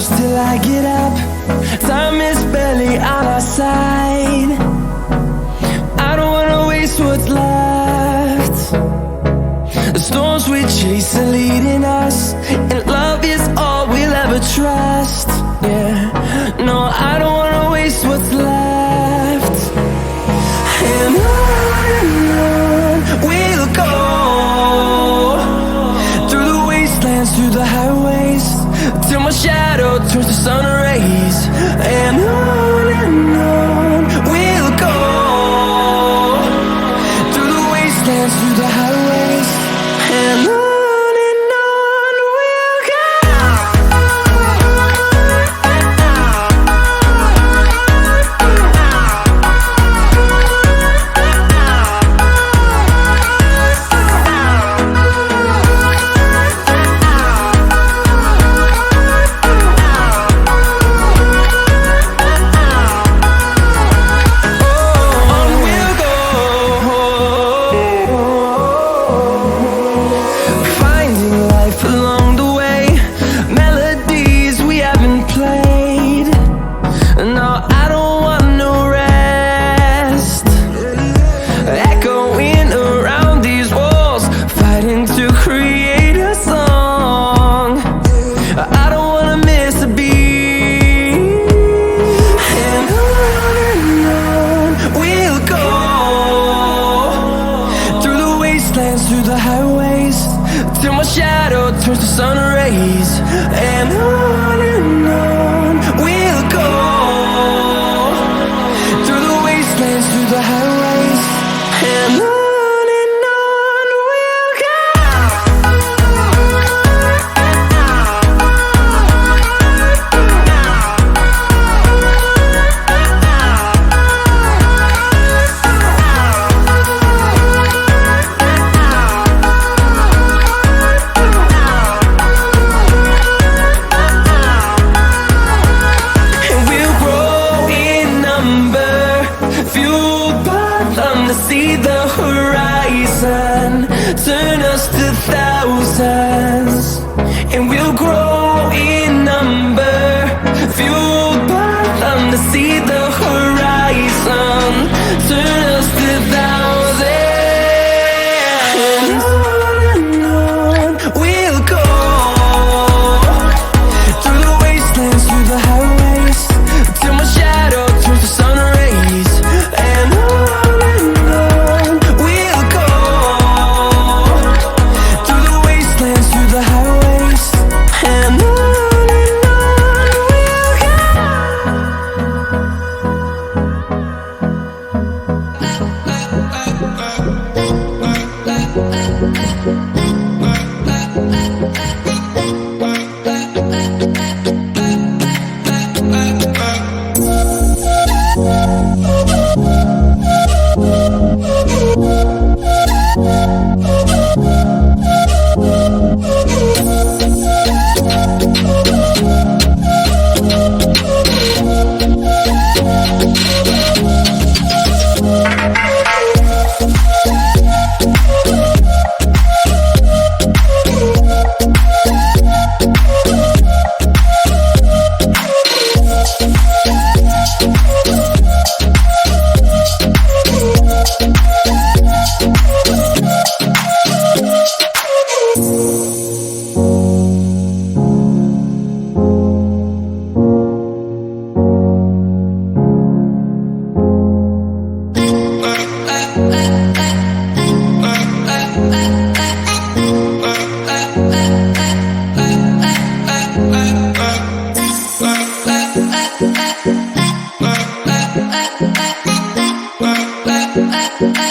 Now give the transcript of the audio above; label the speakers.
Speaker 1: close till I get up. Time is barely on our side. I don't wanna waste what's left. The storms we chase are leading us, and love is all we'll ever trust. Yeah, no, I don't wanna waste what's left. And on we'll go, through the wastelands, through the highways, till my shadow turns to sun rays. And on we'll go, through the wastelands, through the highways, and on we'll go. Through the highways, till my shadow turns to sun rays. And on we'll go, through the wastelands, through the highways, and on we'll go. See the horizon, turn us to thousands, and we'll grow in number, fueled by them. To see the horizon, turn us to thousands, and on we'll go, through the wastelands, through the highways, till my shadow turns to sun rays. And
Speaker 2: I